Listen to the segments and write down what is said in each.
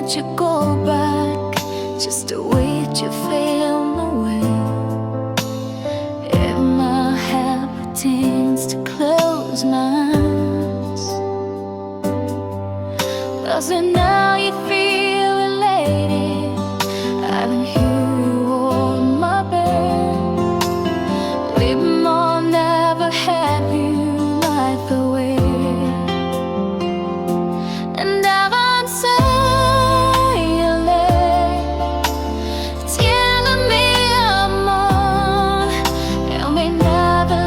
let you go back, just to wait you feel away. In my habits to close my eyes, 'cause now you feel elated. I can hear you on my bed. We more never had you right the way. And now I'm silent, telling me I'm on, and we never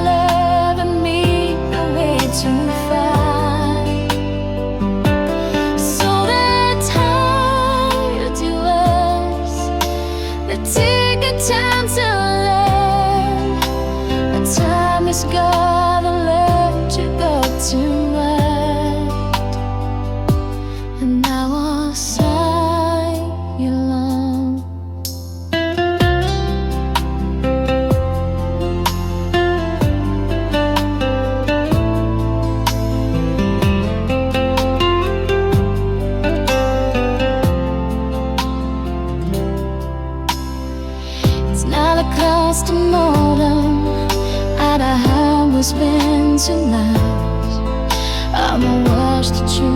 ever meet the way too far. So they're tired to us, they take a time to learn. The time is gonna let you go too much. And now I'll sigh you long. It's not a custom modem, adalah was been tonight. I'm a watch that you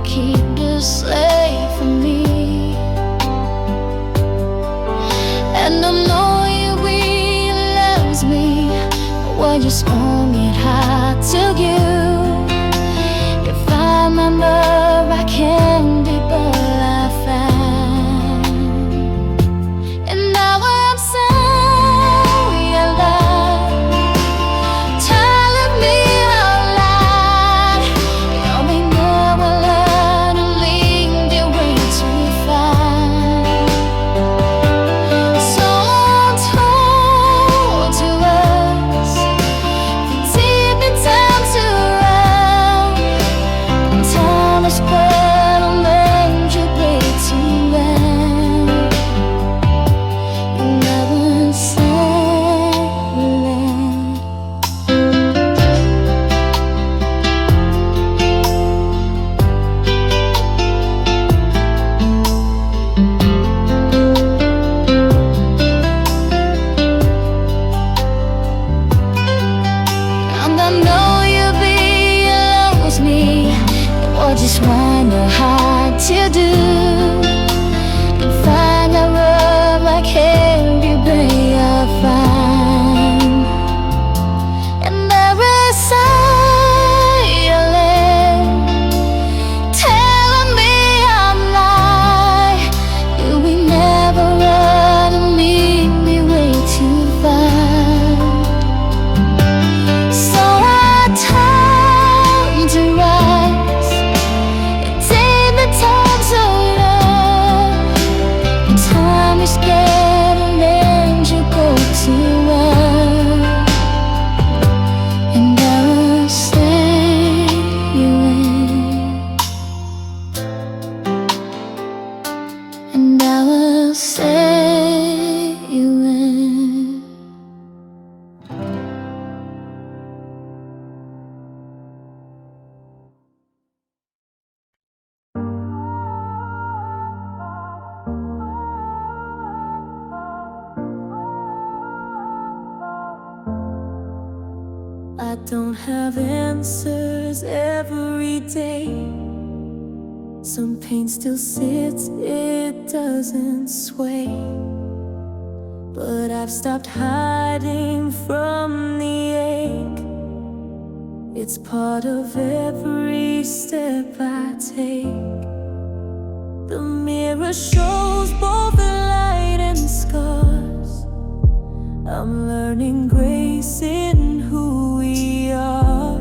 keep this slave for me. And I know you will love me, but when you swung it hard to you, if I remember I can't be but I found. And now I'm sorry I lied, telling me out loud. You may never learn to leave the way too far. So I'm told to us, take the time to run. Time is but a land you break to end. And now I'm silent. And I know you'll be alone me, or just wonder hard to do. And find out where I can be, babe, I'll find. And there is silence, telling me I'm lying. You will never run and leave me way too far. So I turn to rise and take the time to love. Time is getting and you go to work. And I will stay you in. And I will stay you in. I don't have answers every day. Some pain still sits, it doesn't sway. But I've stopped hiding from the ache. It's part of every step I take. The mirror shows both the light and scars. I'm learning grace in who we are.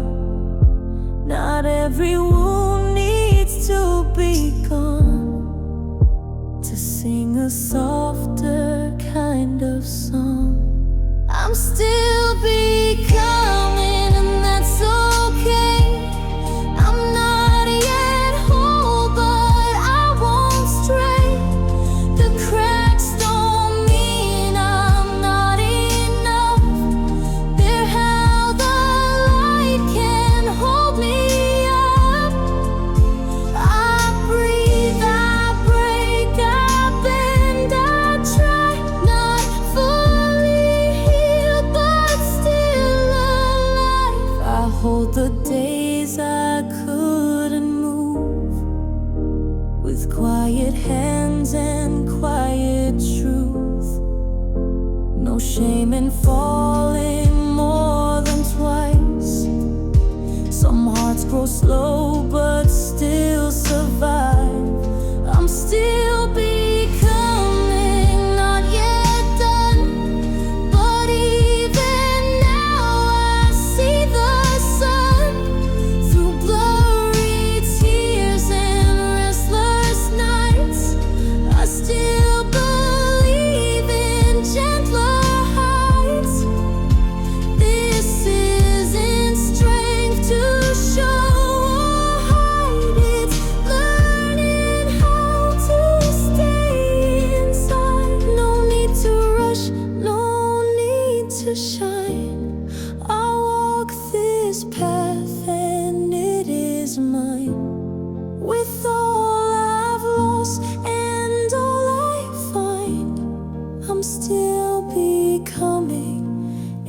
Not every wound needs to be gone to sing a softer kind of song. I'm still becoming, and that's okay. I'm not yet whole, but I won't stray. The cracks don't mean I'm not enough. They're how the light can hold me up. I breathe, I break. lines and quiet truth. No shame in falling more than twice. Some hearts grow slow but still survive. I'm still becoming, not yet done. But even now I see the sun through blurry tears and restless nights. I still believe in gentler heights. This isn't strength to show or hide. It's learning how to stay inside. No need to rush, no need to shine. I walk this path and it is mine. With all I've lost and all I find, I'm still becoming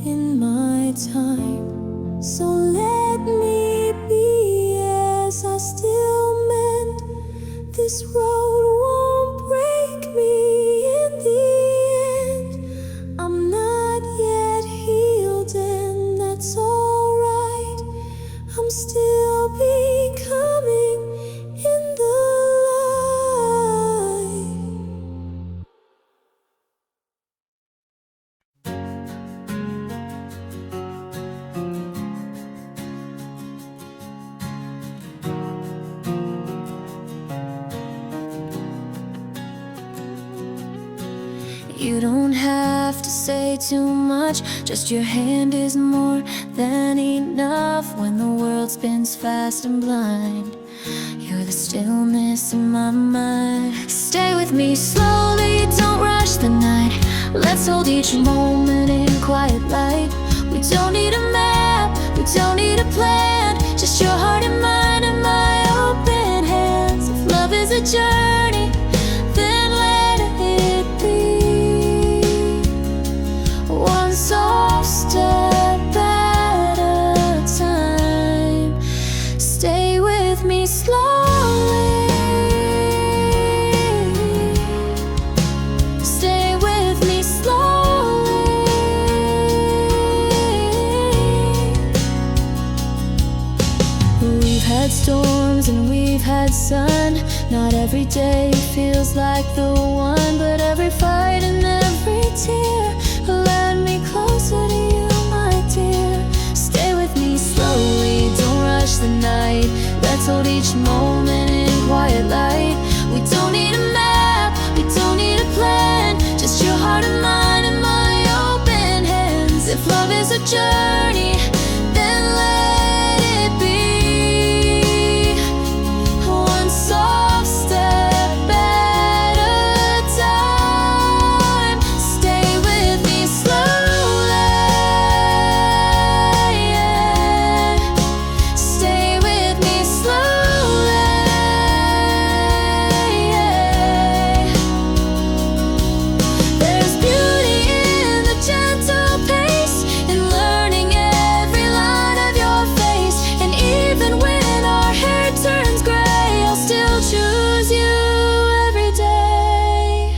in my time. So let me be as I still mend. This road won't break me in the end. I'm not yet healed and that's alright. I'm still becoming in the light. You don't have to say too much, just your hand is more than enough. When the world spins fast and blind, you're the stillness in my mind. Stay with me slowly, don't rush the night. Let's hold each moment in quiet light. We don't need a map, we don't need a plan. Just your heart and mine and my open hands. If love is a journey, then let it be. One soft step at a time. Stay with me slowly. Stay with me slowly. We've had storms and we've had sun. Not every day feels like the one, but every fight and every tear led me closer to you, my dear. Stay with me slowly, don't rush the night. Let's hold each moment in quiet light. We don't need a map, we don't need a plan. Just your heart and mine and my open hands. If love is a journey, then let it be. One soft step at a time. Stay with me slowly. Stay with me slowly. There's beauty in the gentle pace, in learning every line of your face. And even when our hair turns gray, I'll still choose you every day.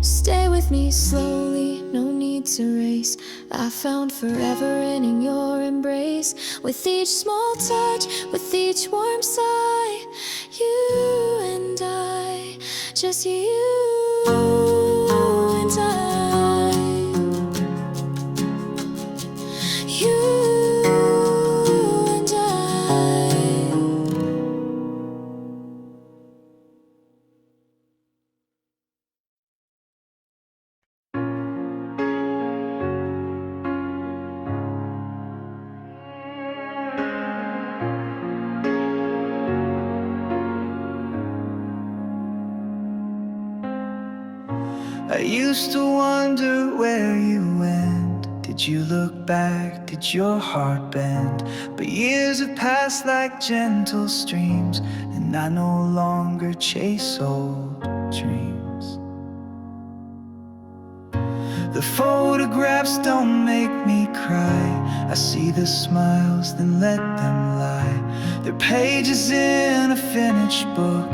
Stay with me slowly, no need to race. I found forever in your embrace. With each small touch, with each warm sigh, you and I, just you and I, you and I. I used to wonder where you went. Did you look back? Did your heart bend? But years have passed like gentle streams, and I no longer chase old dreams. The photographs don't make me cry. I see the smiles, then let them lie. They're pages in a finished book,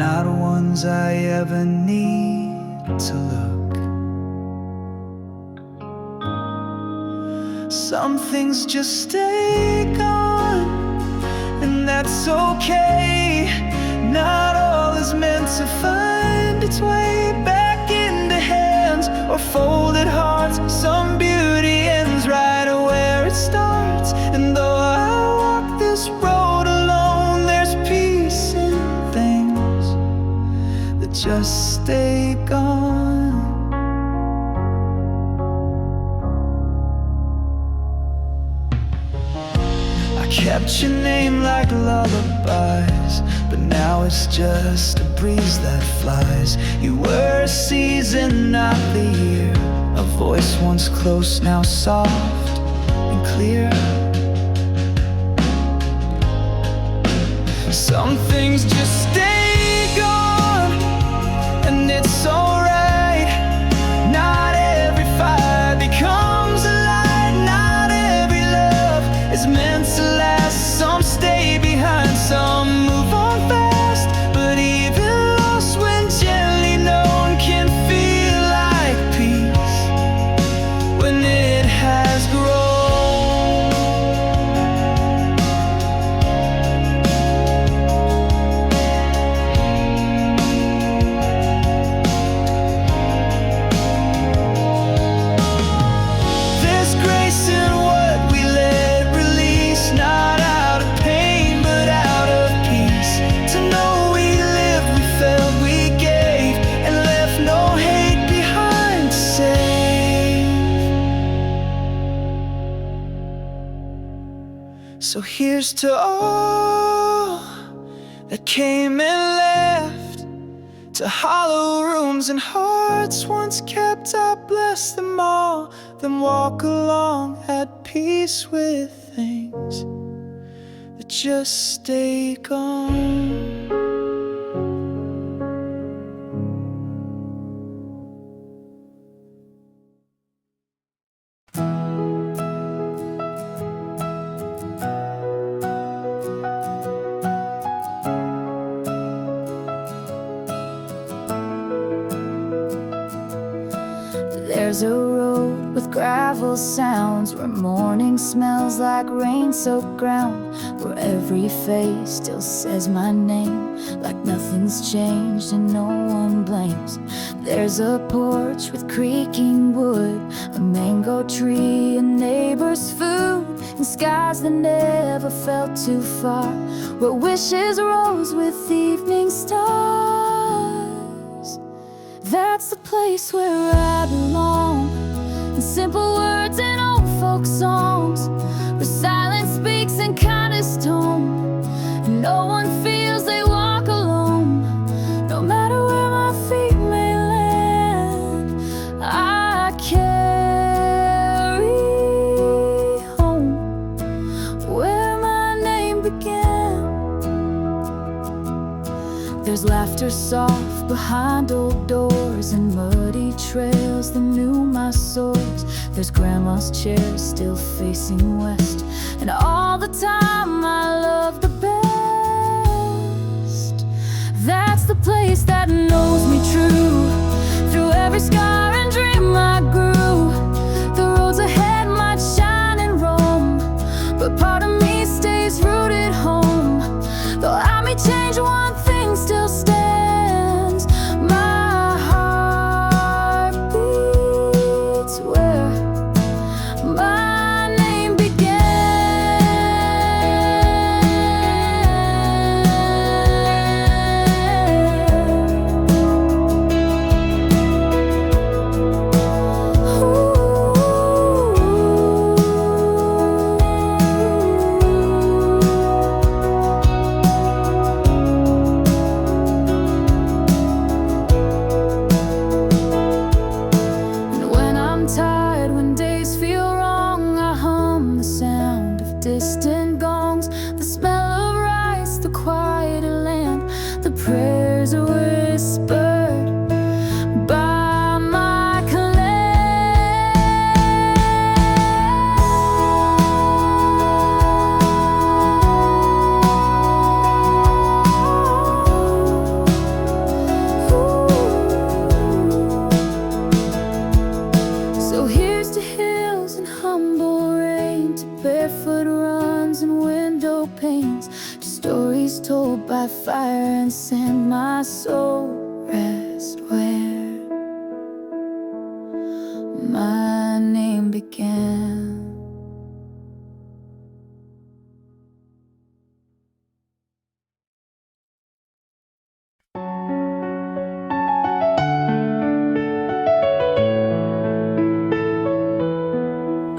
not ones I ever need to look. Some things just stay gone, and that's okay. Not all is meant to find its way back into hands or folded hearts. Some beauty ends right where it starts, and though I walk this road alone, there's peace in things that just stay gone. I kept your name like lullabies, but now it's just a breeze that flies. You were a season, not the year. A voice once close, now soft and clear. Some things just stay gone, and it's alright. Not every fire becomes a light. Not every love is meant to last. Some stay behind, some move on fast. But even lost when gently known can feel like peace when it has grown. There's grace in what we let release, not out of pain but out of peace. To know we lived, we felt, we gave, and left no hate behind to save. So here's to all that came and left, to hollow rooms and hearts once kept. I bless them all, then walk along at peace with things that just stay gone. There's a road with gravel sounds, where morning smells like rain-soaked ground, where every face still says my name, like nothing's changed and no one blames. There's a porch with creaking wood, a mango tree, a neighbor's food, and skies that never felt too far, where wishes rose with evening stars. That's the place where I belong, in simple words and old folk songs, where silence speaks in kindest tone, and no one feels they walk alone. No matter where my feet may land, I carry home where my name began. There's laughter soft behind old doors, and muddy trails that knew my sores. There's grandma's chair still facing west, and all the time I love the best. That's the place that knows me true, through every scar and dream I grew. The roads ahead might shine and roam, but part of me stays rooted home. Though I may change, one thing still stands. My heart beats where my name began. and my soul rest where my name began.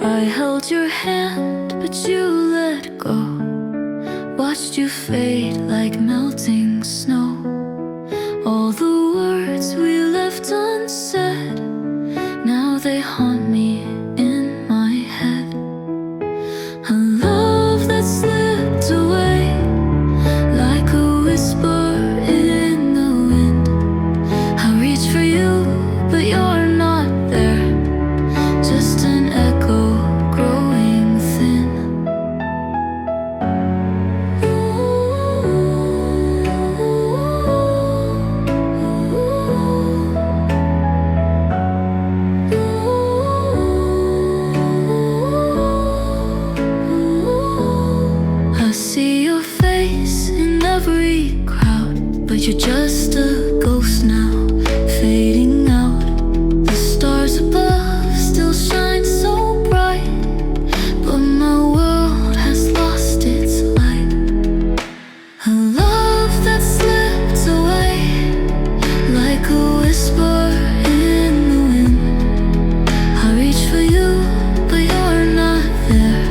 I held your hand, but you let go. Watched you fade like melting snow. All the words we left unsaid, now they haunt me in my head. A love that slipped away like a whisper in the wind. I reach for you, but you're not there, just an echo growing thin. I see your face in every crowd, but you're just a ghost now, fading out. The stars above still shine so bright, but my world has lost its light. A love that slipped away like a whisper in the wind. I reach for you, but you're not there,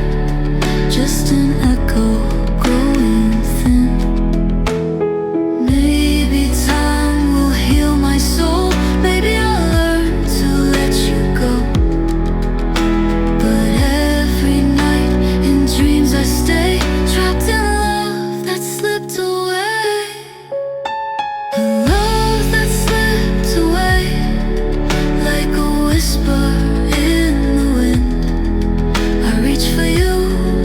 just an echo growing thin. Maybe time will heal my soul, maybe I'll learn to let you go. But every night in dreams I stay trapped in love that slipped away. A love that slipped away like a whisper in the wind. I reach for you,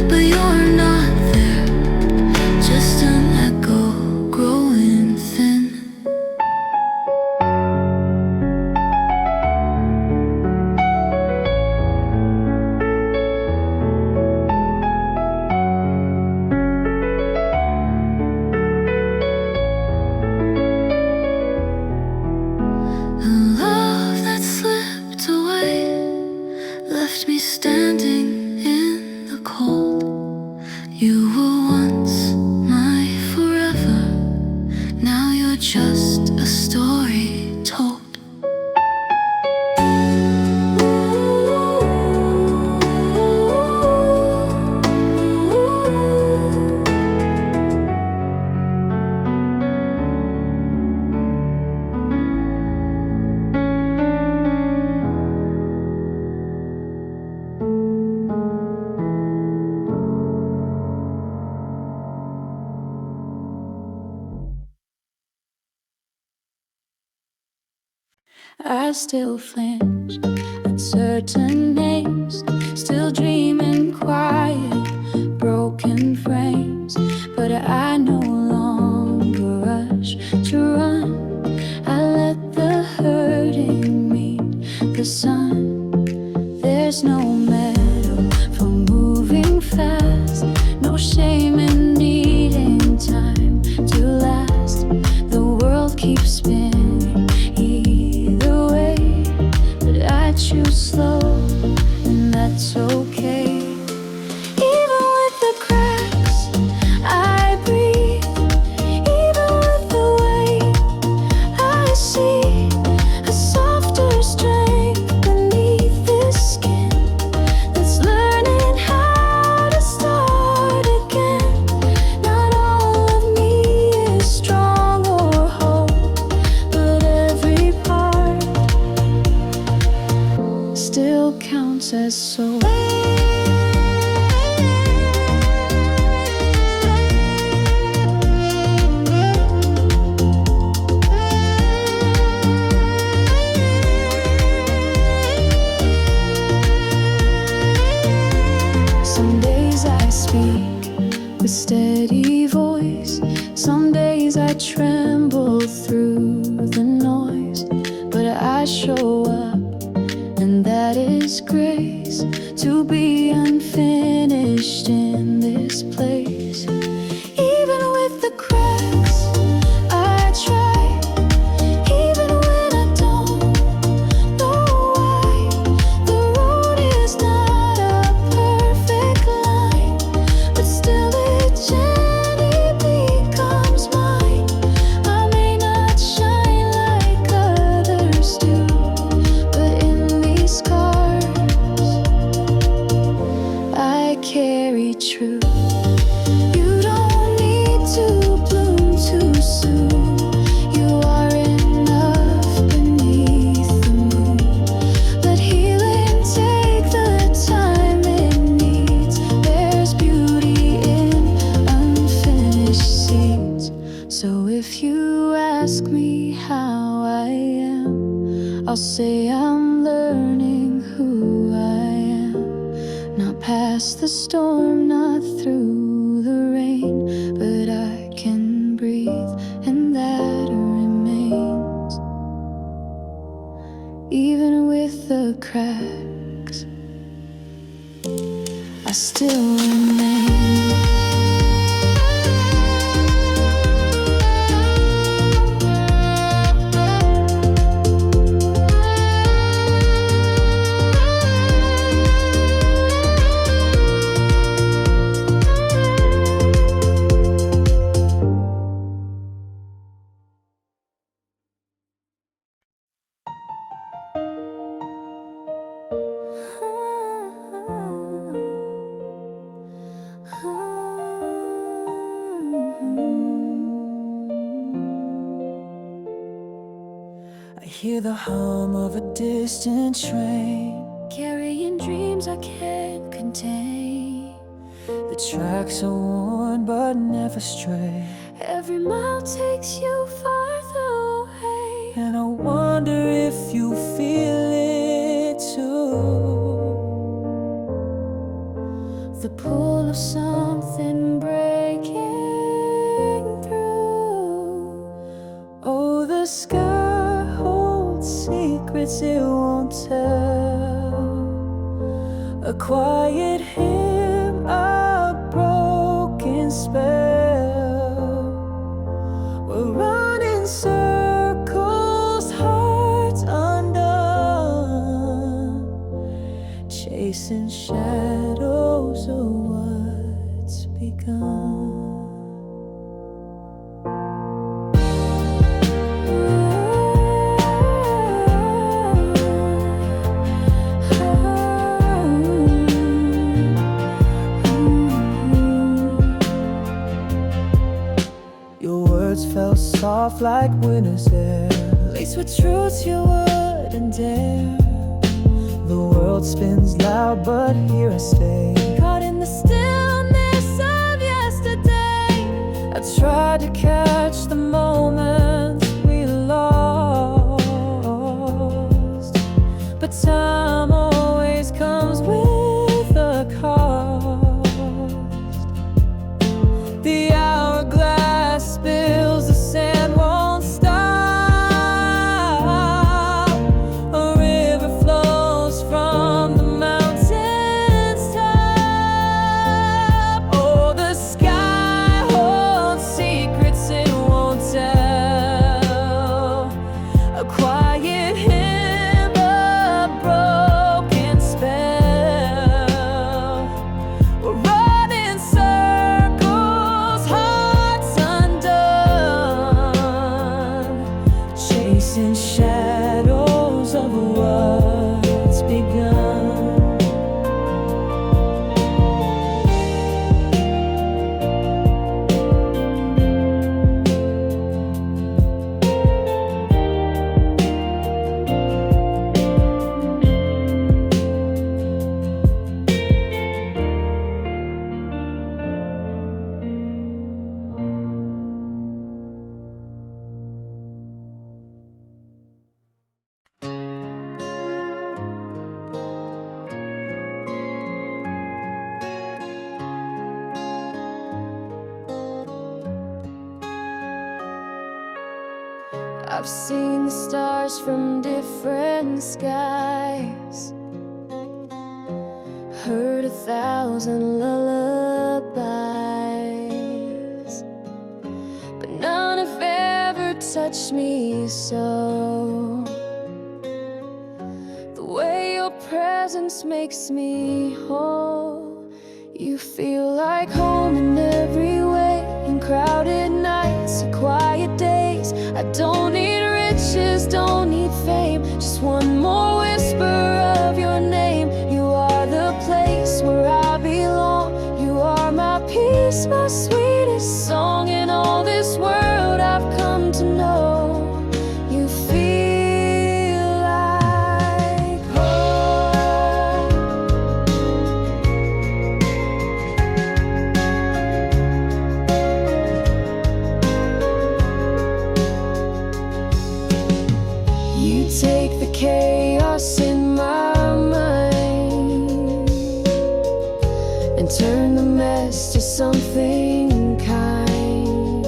but you're not there, just an echo growing thin. A love that slipped away left me standing in the cold. You were once my forever, now you're just a story told. I still flinch at certain names, still dreaming quiet, broken frames. But I no longer rush to run. I let the hurting meet the sun. There's no medal for moving fast, no shame in needing time to last. The world keeps spinning either way, but I choose slow, and that's okay. Even with the cracks I breathe, even with the weight I see, a softer strength beneath this skin that's learning how to start again. Not all of me is strong or whole, but every part still counts as soul. Some days I speak with steady voice, some days I tremble through the noise, but I show up, and that is grace, to be unfinished in this place. Even with the cracks I you ask me how I am, I'll say I'm learning who I am. Not past the storm, not through the rain, but I can breathe and that remains. Even with the cracks, I still remain. I hear the hum of a distant train, Carrying dreams I can't contain. the tracks are worn but never stray, Every mile takes you farther away, and I wonder if you feel it too. the pull of something breaking through. Oh, the sky holds secrets it won't tell, a quiet hymn, a broken spell. We're running circles, hearts undone, chasing shadows of what's begun. Your words felt soft like winter's air, laced with truths you wouldn't dare. The world spins loud, but here I stay, Caught in the stillness of yesterday. I tried to catch the moments we lost, but time always comes with a cost. The hourglass spills, the sand won't stop. A river flows from the mountain's top. Oh, the sky holds secrets it won't tell, a quiet hymn, a broken spell. We're running circles, hearts undone, chasing shadows of what's begun. I've seen the stars from different skies, heard 1,000 lullabies, but none have ever touched me so. The way your presence makes me whole. You feel like home in every way, in crowded nights, quiet days. I don't need riches, don't need fame, just one more whisper of your name. You are the place where I belong. You are my peace, my sweetest song. In all this world I've come to know, you feel like home. chaos in my mind and turn the mess to something kind.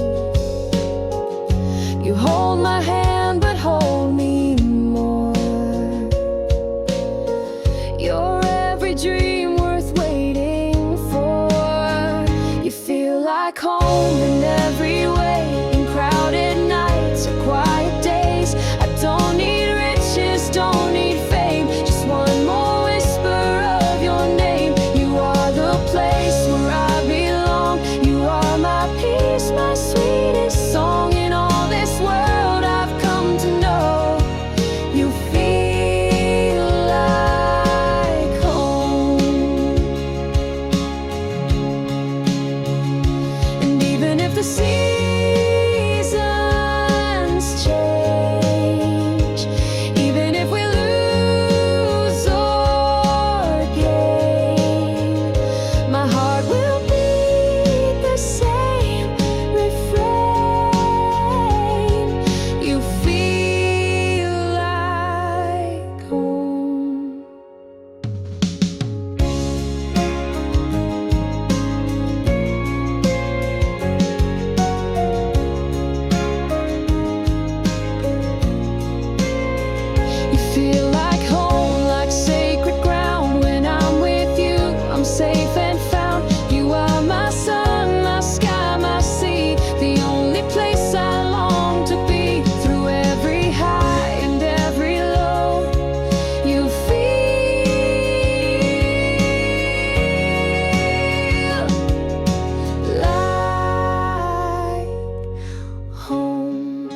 You hold my hand but hold me more. You're every dream worth waiting for. You feel like home in every way, in crowded nights or quiet days. I don't need riches, don't need fame, just one more whisper of your name. You are the place where I belong. You are my peace, my sweetest song. In all this world I've come to know, you feel like home. And even if the seasons change, even if we lose or gain, my heart will beat the same refrain. You feel like home. You feel like home, like sacred ground. When I'm with you, I'm safe and found. You are my sun, my sky, my sea, the only place I long to be. Through every high and every low, you feel like home.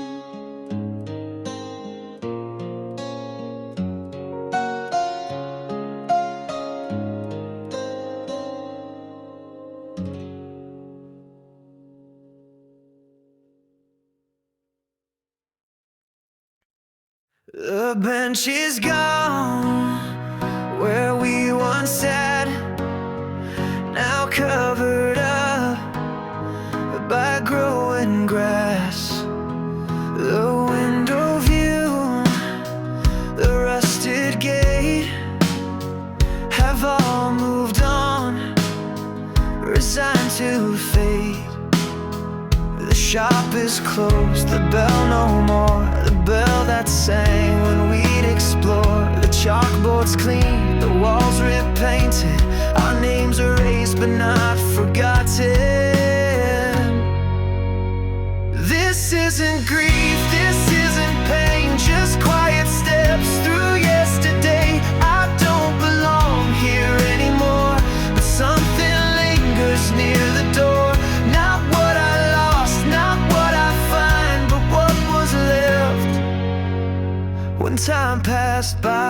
The bench is gone where we once sat, now covered up by growing grass. The window view, the rusted gate have all moved on, resigned to fate. The shop is closed, the bell no more, the bell that sang when we'd explore. The chalkboard's clean, the walls repainted, our names erased but not forgotten. This isn't grief, this isn't pain, just quiet steps through yesterday. I don't belong here anymore, but something lingers near the door. Not what I lost, not what I find, but what was left when time passed by.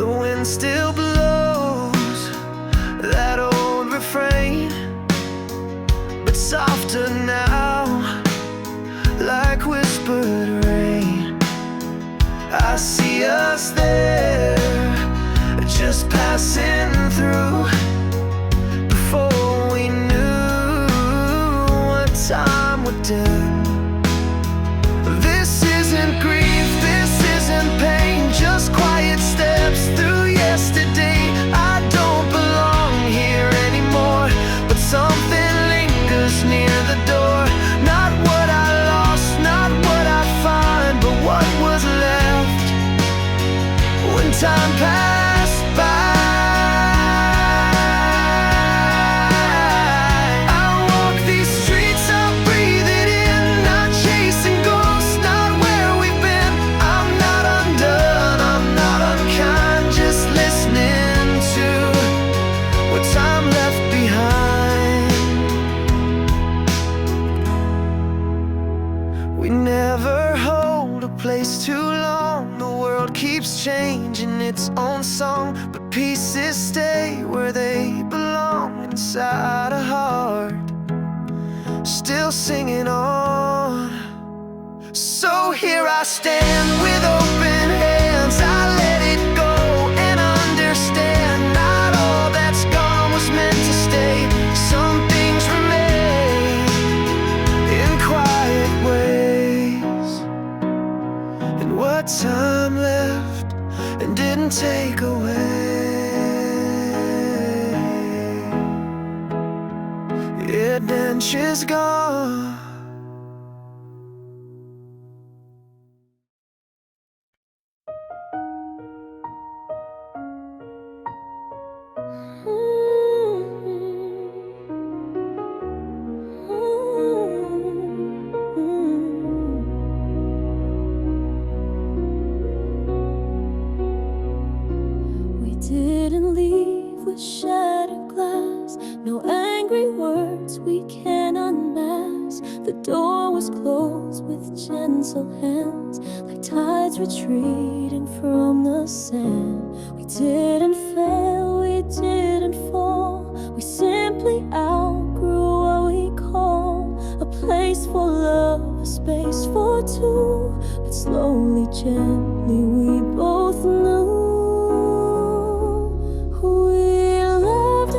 The wind still blows that old refrain, but softer now, like whispered rain. I see us there, just passing through, before we knew what time would do. This isn't grief, this isn't pain, just quiet steps through yesterday. I don't belong here anymore, but something lingers near the door. Not what I lost, not what I find, but what was left when time passed by. Place too long, the world keeps changing its own song, but pieces stay where they belong, inside a heart, still singing on. So here I stand with open hands, I let it go and understand. Not all that's gone was meant to stay, some things remain in quiet ways. take away. And then she's gone. Didn't leave with shattered glass, no angry words we can unmask. The door was closed with gentle hands, like tides retreating from the sand. We didn't fail, we didn't fall, we simply outgrew what we call a place for love, a space for two. But slowly, gently, we both knew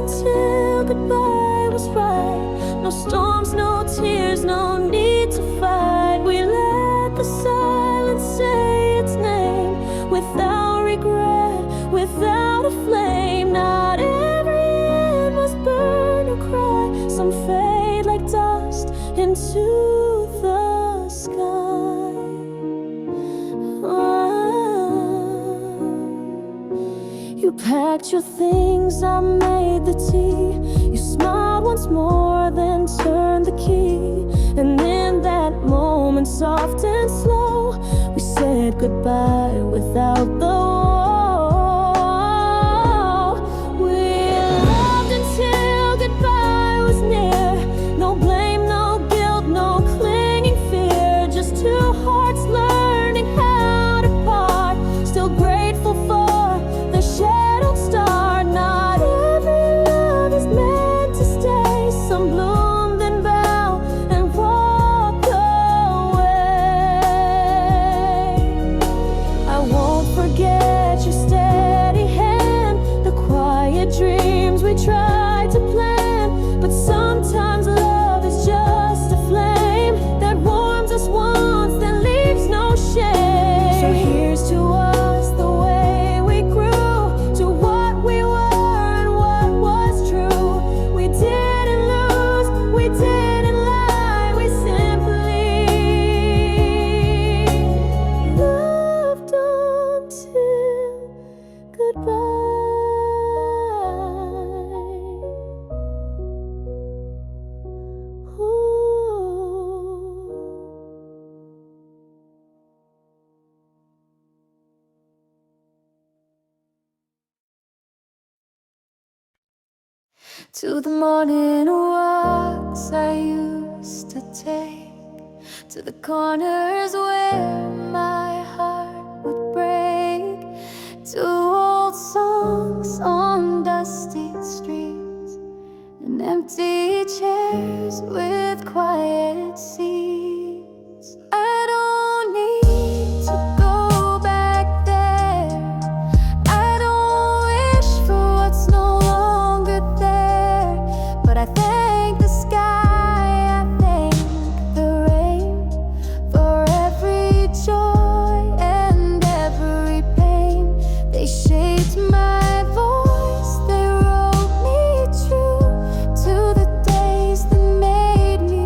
till goodbye was right. No storms, no tears, no need to fight. We let the silence say its name, without regret, without a flame. Not every end must burn or cry. Some fade like dust into the sky. You packed your things, I made the tea. You smiled once more, then turned the key. And in that moment, soft and slow, we said goodbye without the wall. We loved until goodbye was near. No blame, no guilt, no clinging fear. Just two hearts learning how to part. Still grateful for the shadowed star. Not every love is meant to stay. Some bloom then bow and walk away. I won't forget your steady hand, the quiet dreams we tried to plan. But sometimes love is just a flame that warms us once, then leaves no shame. So here's to us, the way we grew, to what we were and what was true. We didn't lose, we didn't lie, we simply loved until goodbye. Ooh. To the morning walks I used to take, to the corners where my heart would break, to old songs on dusty streets and empty chairs with quiet seats. I don't need to go back there. I don't wish for what's no longer there. But I thank the sky, I thank the rain for every joy and every pain. They shaped my voice, they wrote me true to the days that made me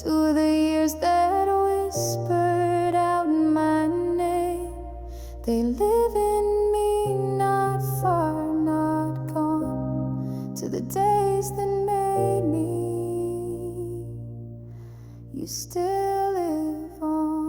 to the years that whispered out my name. They live in me, not far, not gone, to the days that made me. You still live on.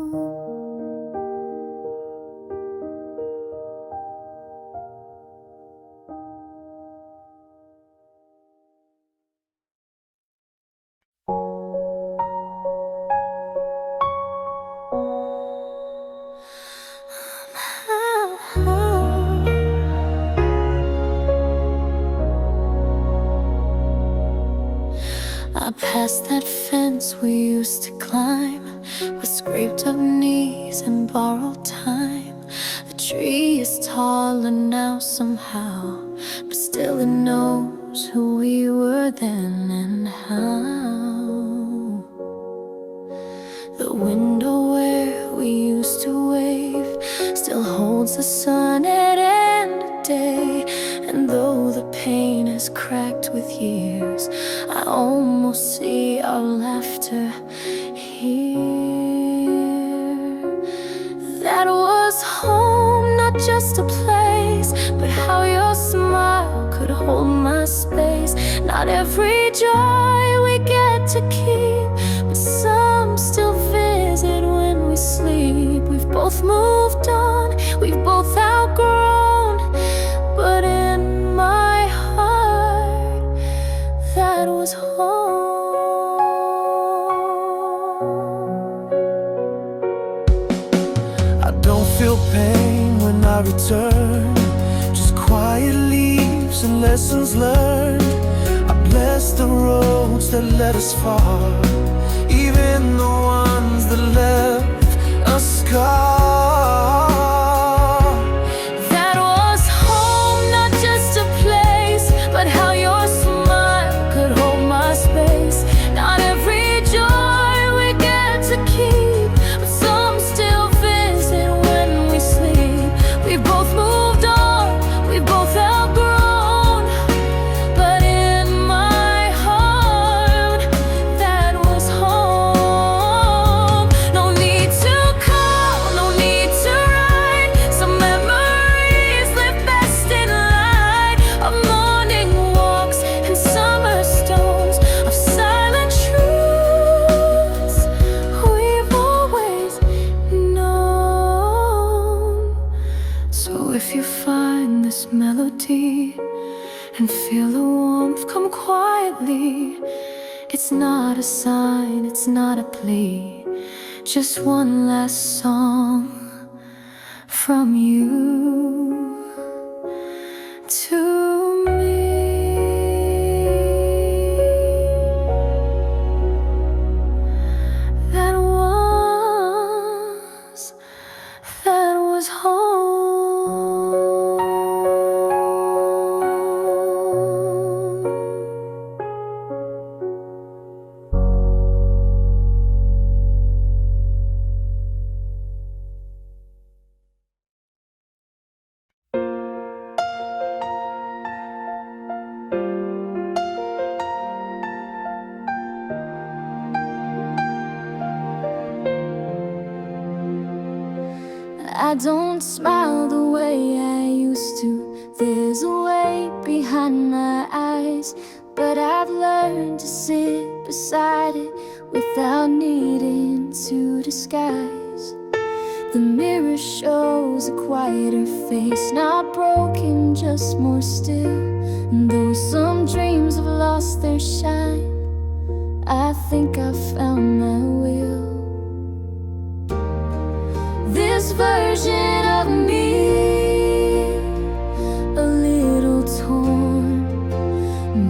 I passed that fence we used to climb with scraped up knees and borrowed time. The tree is taller now somehow, but still it knows who we were then and how. The window where we used to wave still holds the sun at end of day. And though the pain is cracked with years, I almost see our laughter here. That was home, not just a place, but how your smile could hold my space. Not every joy we get to keep, but some still visit when we sleep. We've both moved on, we've both outgrown, but in my heart, that was home. I don't feel pain when I return, just quiet leaves and lessons learned. I bless the roads that led us far, even the ones that left a scar. That was home, not just a place, but how your smile could hold my space. Not every joy we get to keep, but some still visit when we sleep. We both moved on, we both outgrown, but in my heart, that was home. No need to call, no need to write. Some memories live best in light, of morning walks and summer stones, of silent truths we've always known. So if you find this melody and feel the warmth come quietly, it's not a sign, it's not a plea, just one last song from you to me. That was home. I don't smile the way I used to. There's a weight behind my eyes, but I've learned to sit beside it without needing to disguise. The mirror shows a quieter face, not broken, just more still. And though some dreams have lost their shine, I think I've found my will. This version of me, a little torn,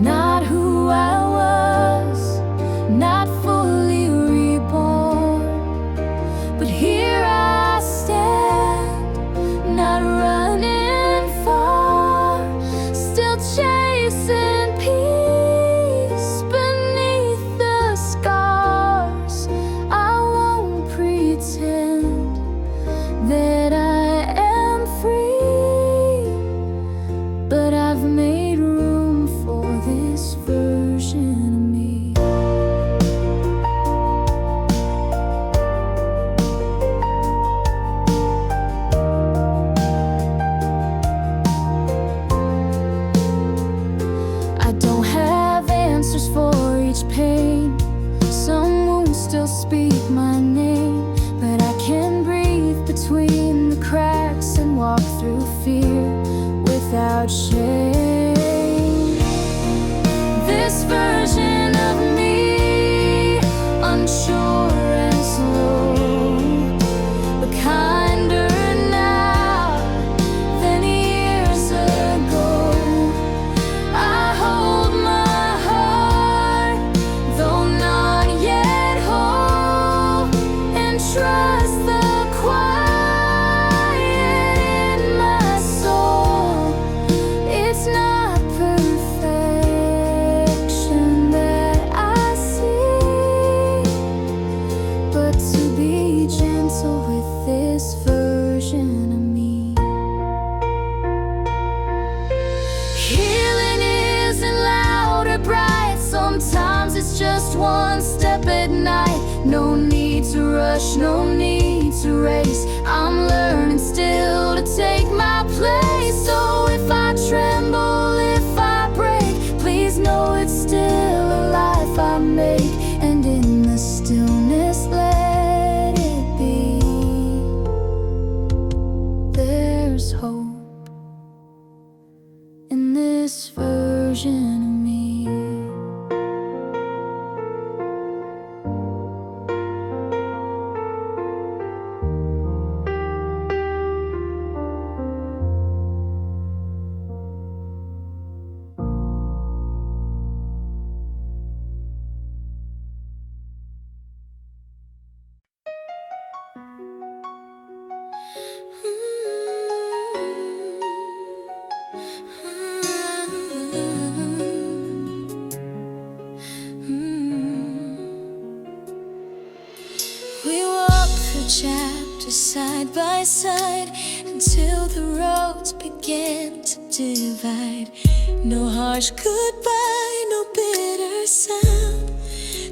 not who I was, not fully reborn. But here I stand, not running far, still chasing peace beneath the scars. I won't pretend that to rush, no need to race. I'm learning still to take my place. So if I tremble, if I break, please know it's still a life I make. And in the stillness, let it be. There's hope in this version of me. We walk through chapters side by side until the roads began to divide. No harsh goodbye, no bitter sound,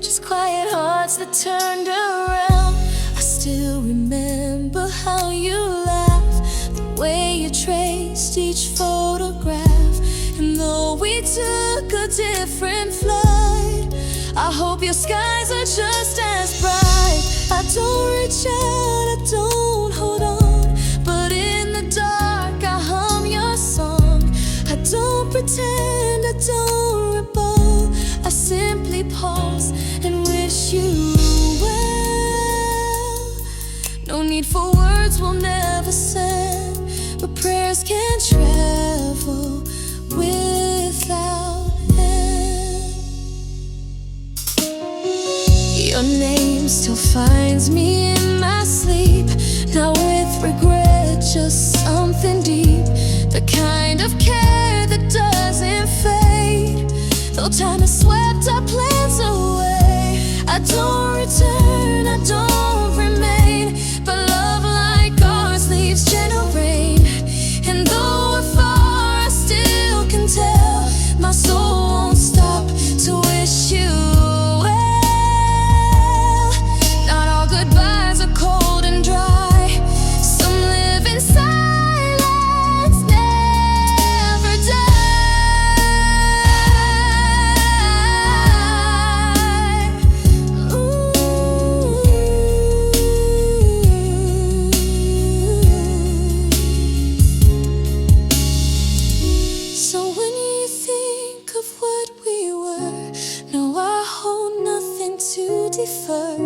just quiet hearts that turned around. I still remember how you laughed, the way you traced each photograph. And though we took a different flight, I hope your skies are just as bright. I don't reach out, I don't hold on, but in the dark I hum your song. I don't pretend, I don't rebel, I simply pause and wish you well. No need for words we'll never send, but prayers can travel without end. Your name still finds me in my sleep, not with regret, just something deep, the kind of care that doesn't fade. Though time has swept our plans away, I don't return, I don't remain, but love like ours leaves gentle rain. And though we're far, I still can tell my soul won't stop to wish you well. Not all goodbyes are cold and dry, some live in silence, never die. Ooh. So when you think of what we were, no, I hold nothing to defer.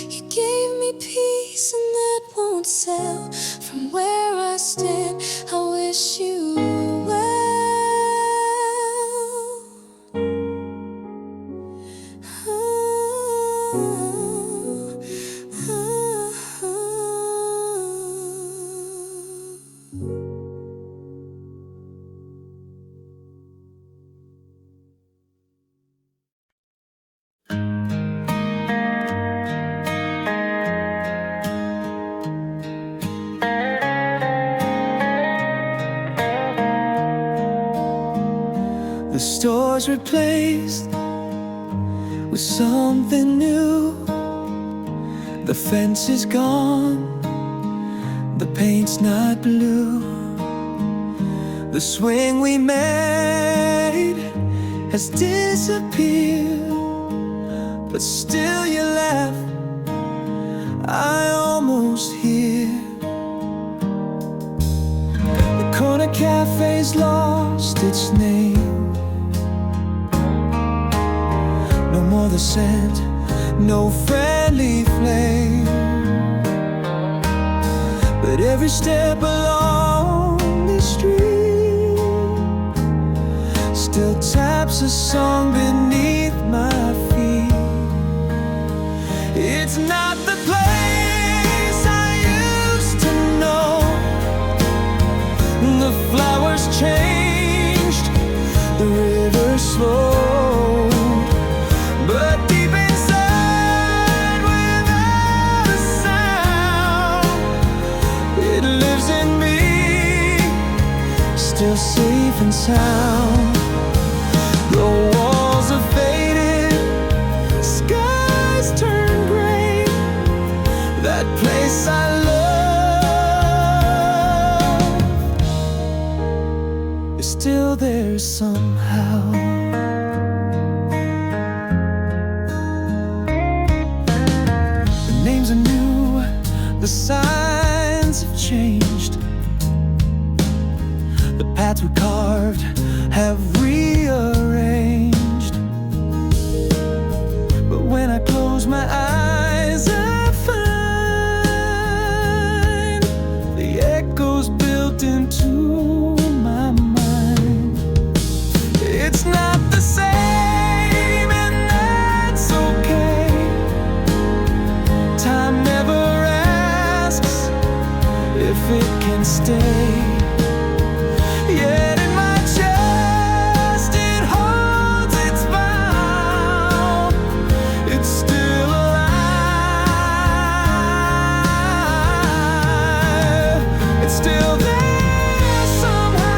You gave me peace and that won't sell. From where I stand, I wish you well. The store's replaced with something new. The fence is gone, the paint's not blue. The swing we made has disappeared, but still you laugh, I almost hear. The corner cafe's lost its name, no more the scent, no friendly flame. But every step along the street still taps a song beneath my feet. It's not the place I used to know. The flowers changed, the river slowed, but deep inside, without a sound, it lives in me, still safe and sound. The walls are faded, skies turn gray, somehow. The names are new, the signs have changed. The paths we carved have rearranged. But when I close my eyes, I find the echoes built into my mind. It's not the same, and that's okay. Time never asks if it can stay. Yet in my chest it holds its vow. It's still alive. It's still there somehow.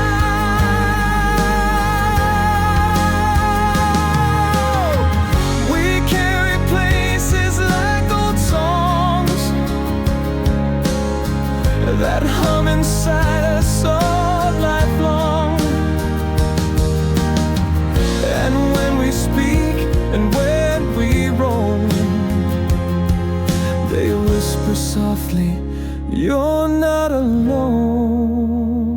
We carry places like old songs that hum inside us all lifelong. And when we speak and when we roam, they whisper softly, you're not alone.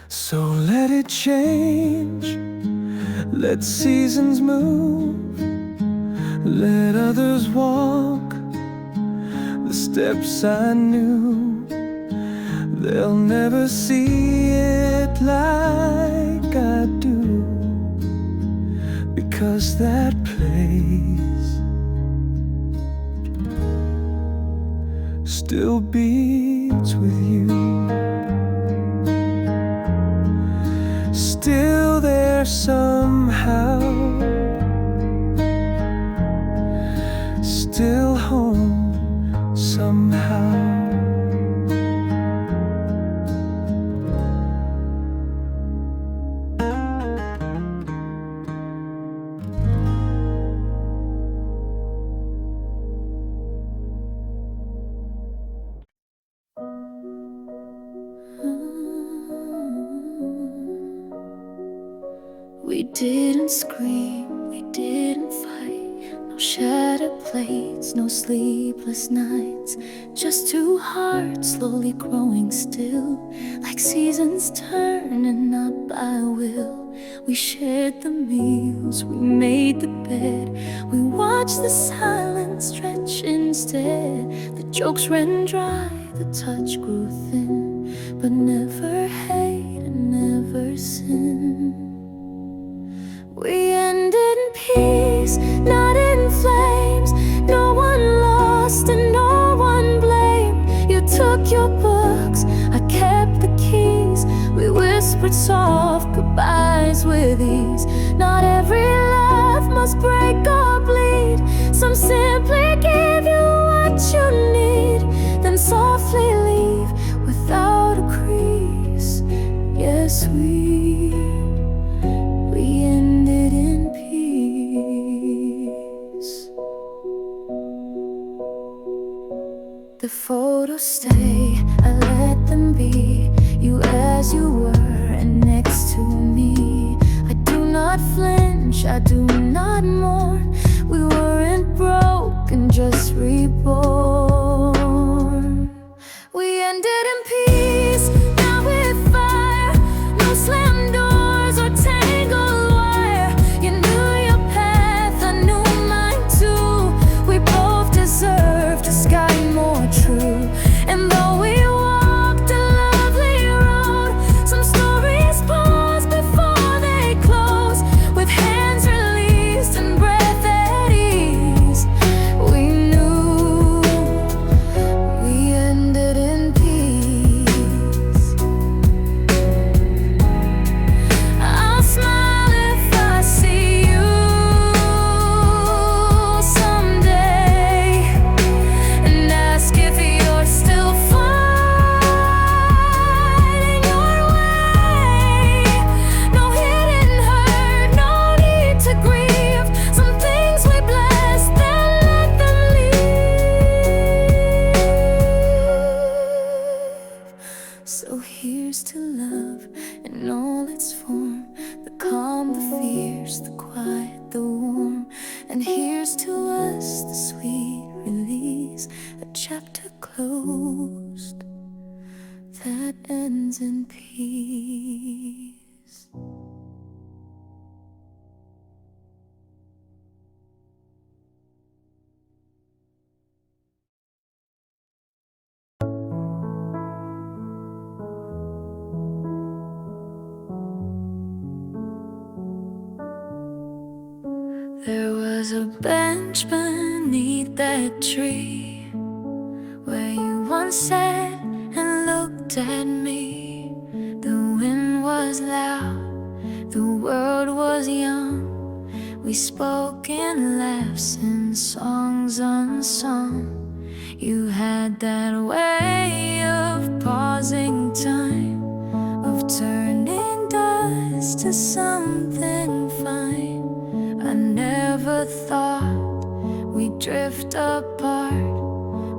So let it change, let seasons move, let others walk the steps I knew. They'll never see it like I do, because that place still beats with you. Still there somehow, still home somehow. We didn't scream, we didn't fight. No shattered plates, no sleepless nights. Just two hearts slowly growing still, like seasons turning up by will. We shared the meals, we made the bed. We watched the silence stretch instead. The jokes ran dry, the touch grew thin, but never hate and never sin. We ended in peace, not in flames. No one lost and no one blamed. You took your books, I kept the keys. We whispered soft goodbyes with ease. Not every love must break or bleed. Some simply give you what you need, then softly leave without a crease. Yes, we ended in peace. The photos stay, I let them be. You as you were and next to me. I do not flinch, I do not mourn. We weren't broken, just reborn. We ended in peace, now with fire. No slam doors or tangled wire. You knew your path, I knew mine too. We both deserved a sky more true. And though we walked a lovely road, some stories pause before they close. With hands released and breath at ease, we knew And here's to us the sweet release, a chapter closed that ends in peace. There was a bench beneath that tree where you once sat and looked at me. The wind was loud, the world was young. We spoke in laughs and songs unsung. You had that way of pausing time, of turning dust to something fine. I never thought we'd drift apart,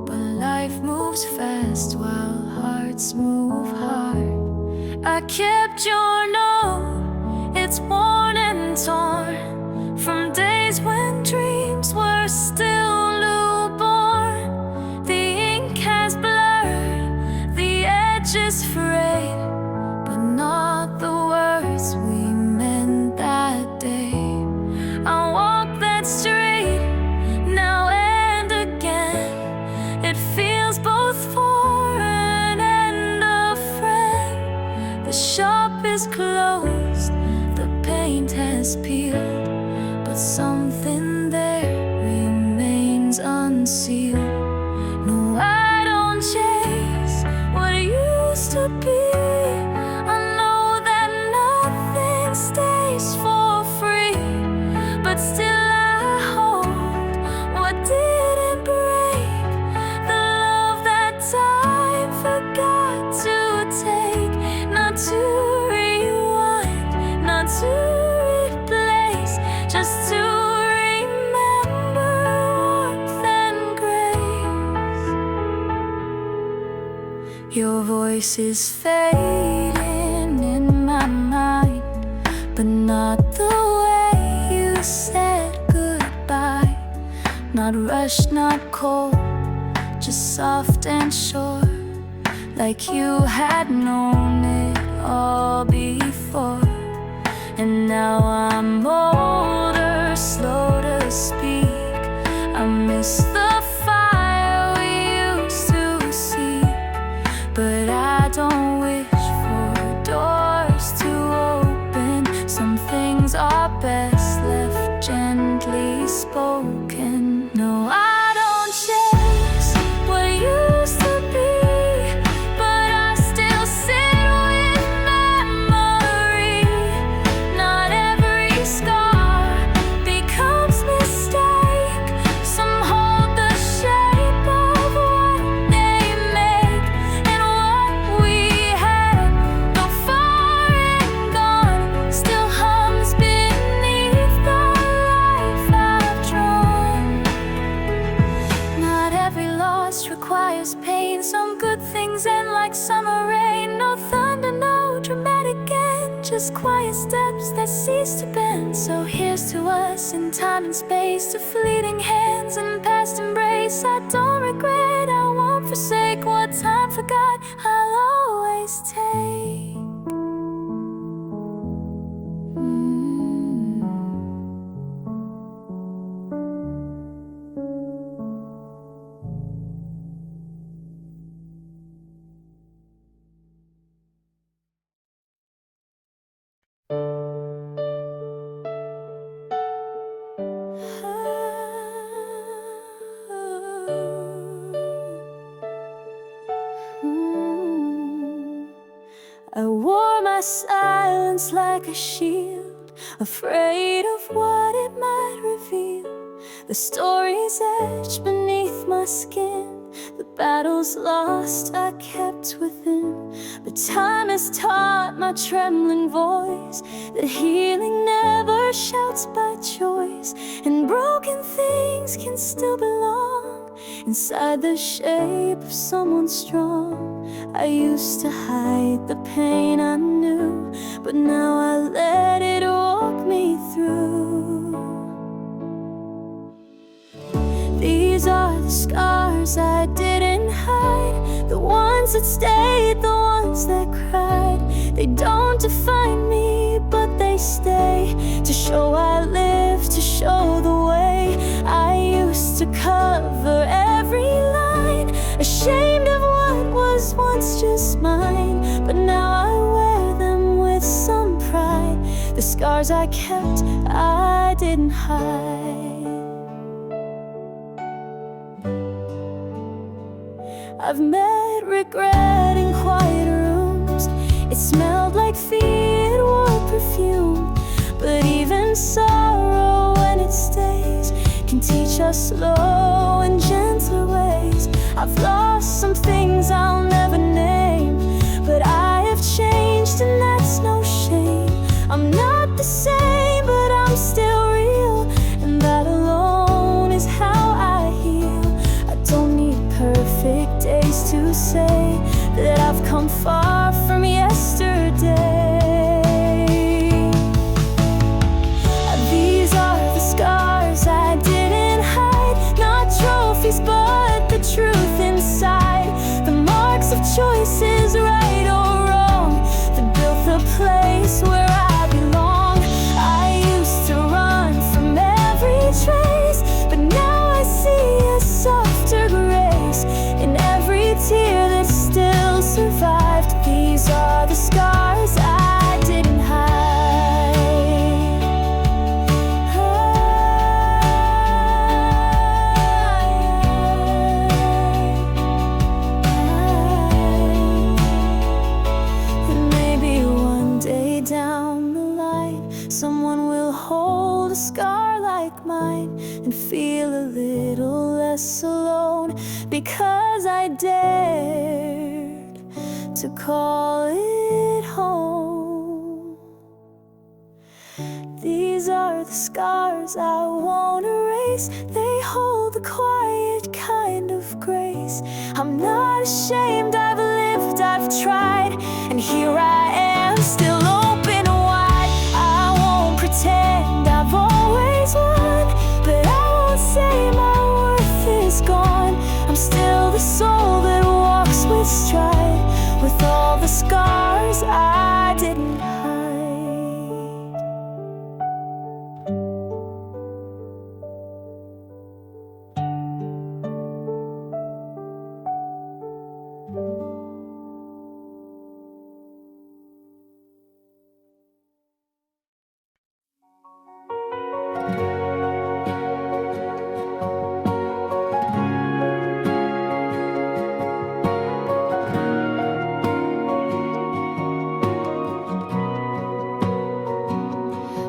but life moves fast while hearts move hard. I kept your note, it's worn and torn, from days when dreams were still newborn. The ink has blurred, the edges frayed, but not the words we meant that day. I walk that street now and again. It feels both foreign and a friend. The shop is closed, the paint has peeled, but something there remains unsealed. No, I don't chase what used to be. I know that nothing stays for free, but still I hold what didn't break, the love that time forgot to take. Not to rewind, not to replace, just to remember warmth and grace. Your voice is fading in my mind, but not the way you said goodbye. Not rushed, not cold, just soft and sure, like you had known it all before. And now I'm older, slow to speak. I miss the fire we used to see, but I don't wish for doors to open. Some things are best left gently spoken. No, I don't chase what used to be, but I still sit with memory. Not every scar becomes mistake. Some hold the shape of what they make, and what we had, though far and gone, still hums beneath the life I've drawn. Not every loss requires pain. Some good things end like summer rain. No thunder, no dramatic end, just quiet steps that cease to bend. So here's to us in time and space, to fleeting hands and past embrace. I don't regret, I won't forsake what time forgot. I'll always take. I wore my silence like a shield, afraid of what it might reveal. The stories etched beneath my skin, the battles lost I kept within. But time has taught my trembling voice that healing never shouts by choice, and broken things can still belong inside the shape of someone strong. I used to hide the pain I knew, but now I let it walk me through. scars I didn't hide, the ones that stayed, the ones that cried. They don't define me, but they stay to show I live, to show the way. I used to cover every line, ashamed of what was once just mine, but now I wear them with some pride. The scars I kept, I didn't hide. I've met regret in quiet rooms. It smelled like feet, it wore perfume. But even sorrow, when it stays, can teach us slow and gentle ways. I've lost some things I'll never name, but I have changed and that's no shame. I'm not the same, but I'm still real, and that alone is how I heal. I don't need perfect days to say that I've come far from yesterday. These are the scars I didn't hide, not trophies but the truth inside. The marks of choices, right or wrong, that built the place where I belong. I used to run from every trace, but now I see a softer grace in every tear that still survived. These are the scars I didn't hide. And maybe one day down the line, someone will hold a scar like mine and feel a little less alone, because I dared to call it home. These are the scars I won't erase. They hold the quiet kind of grace. I'm not ashamed, I've lived, I've tried, and here I am, still open wide. I won't pretend I've always won, but I won't say my worth is gone. I'm still the soul that walks with stride, with all the scars I didn't hide.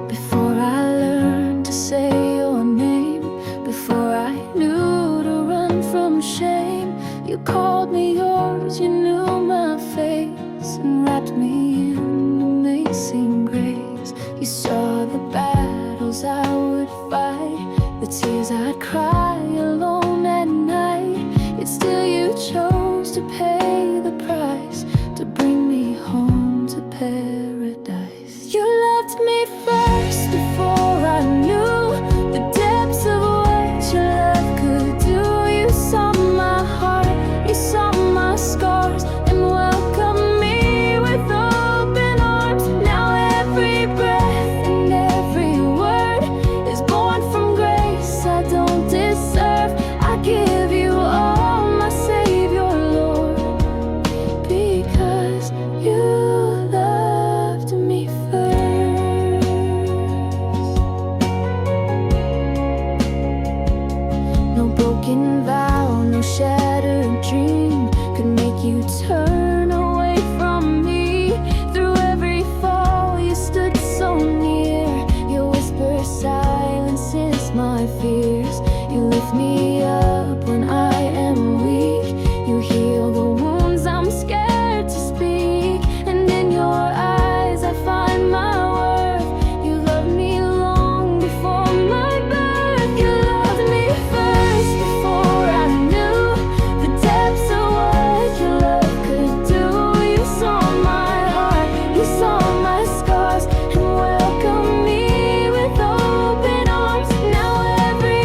Before I learned to say your name, before I knew to run from shame, you called me yours, you knew my face, and wrapped me in amazing grace. You saw the battles I would fight, the tears I'd cry alone at night, yet still you chose to pay the price, to bring me home to paradise. You loved me first before I knew the depths of what your love could do. You saw my heart, you saw my scars, and welcomed me with open arms. Now every breath and every word is born from grace I don't deserve. I give you all, my Savior, Lord, because you loved me first. No broken vow, no shattered dream could make you turn away from me. Through every fall, you stood so near. Your whisper silences my fears. You lift me up when I am weak. You heal the wounds I'm scared to speak. And in your eyes I find my worth. You loved me long before my birth. You loved me first before I knew the depths of what your love could do. You saw my heart, you saw my scars, and welcomed me with open arms. Now every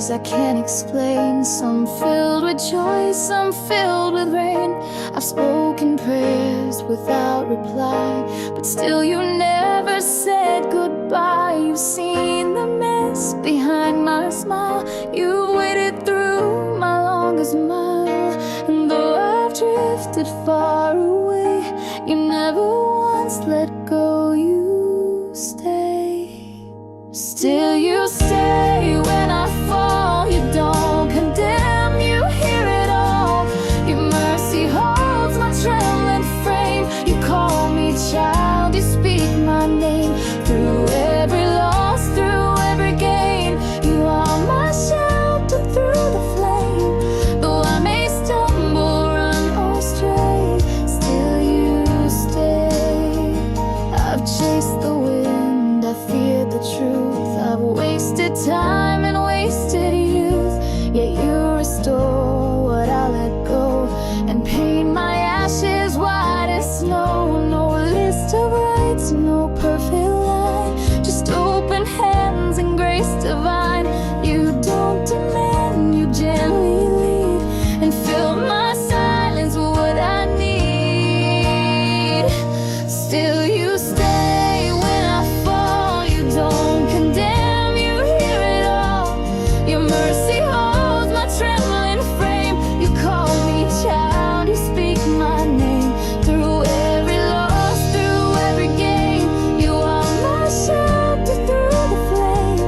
tears I can't explain, some filled with joy, some filled with rain. I've spoken prayers without reply, but still you never said goodbye. You've seen the mess behind my smile, you waited through my longest mile. And though I've drifted far away, you never once let go, you stay. Still you stay when I fall, you don't condemn, you hear it all. Your mercy holds my trembling frame. You call me child, you speak my name. Through every loss, through every gain, you are my shelter through the flame. Though I may stumble, run or stray, still you stay. I've chased the wind, I feared the truth, I've wasted time and wasted youth, yet you restore what I let go and paint my ashes white as snow. No list of rights, no perfect line, just open hands and grace divine. You don't demand, you gently lead and fill my silence with what I need. Still you stay when I fall, you don't condemn, you hear it all. Your mercy holds my trembling frame. You call me child, you speak my name. Through every loss, through every gain, you are my shelter through the flame.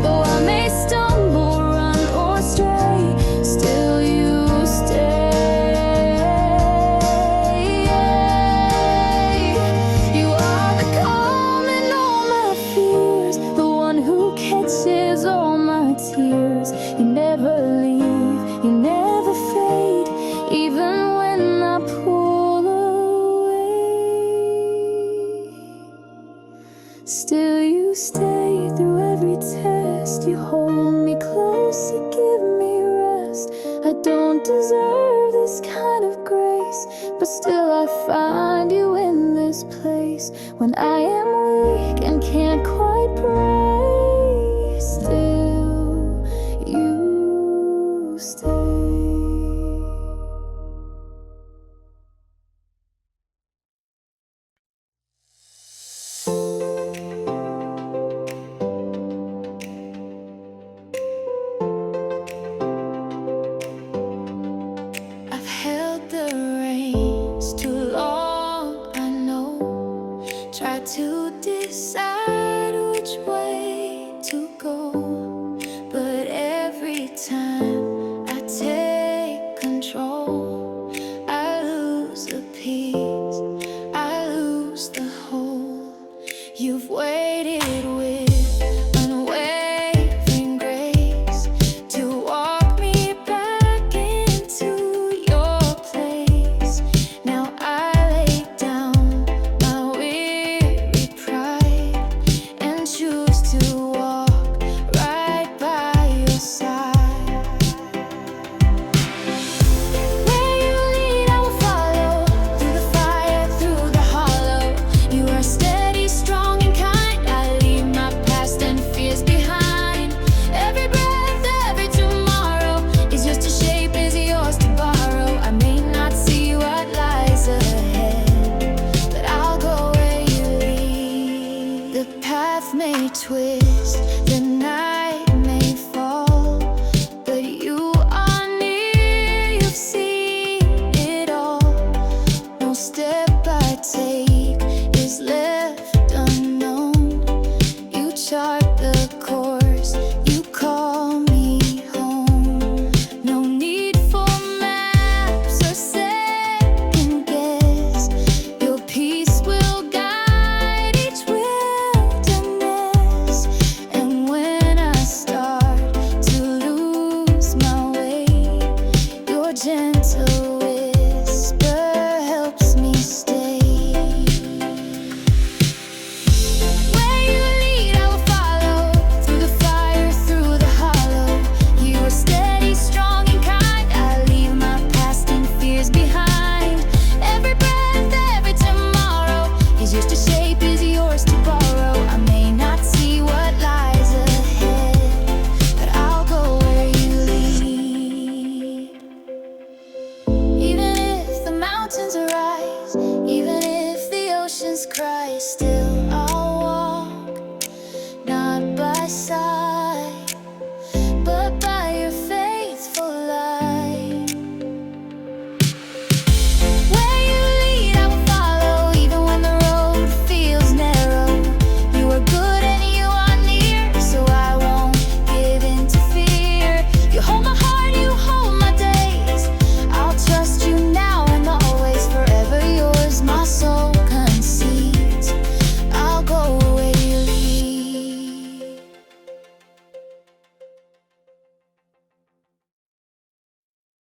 Though I may stumble, run or stray, still you stay. You are the calm in all my fears, the one who catches all my tears. You never leave, you never fade, even when I pull away. Still you stay through every test. You hold me close, you give me rest. I don't deserve this kind of grace, but still I find you in this place. When I am weak and can't quite pray, still you stay. I've held the reins too long, I know. Tried to decide which way to go, but every time I take control, I lose a piece, I lose the whole. You've waited with unwavering grace to walk me back into your place. Now I lay down my weary pride and choose to walk right by your side. Where you lead, I will follow, through the fire, through the hollow. You are steady, strong, and kind. I leave my past and fears behind. Every breath, every tomorrow is yours to shape, is yours to borrow. I may not see what lies ahead, but I'll go where you lead. The path may twist, the night may fall, but you are near, you've seen it all. No step I take is left unknown. You chart the course, you call me home. No need for maps or second guess. Your peace will guide each wilderness. And when I start to lose my way, your gentle whisper helps me stay. Where you lead, I will follow, through the fire, through the hollow. You are steady, strong, and kind. I leave my past and fears behind. Every breath, every tomorrow is yours to shape, is yours to borrow.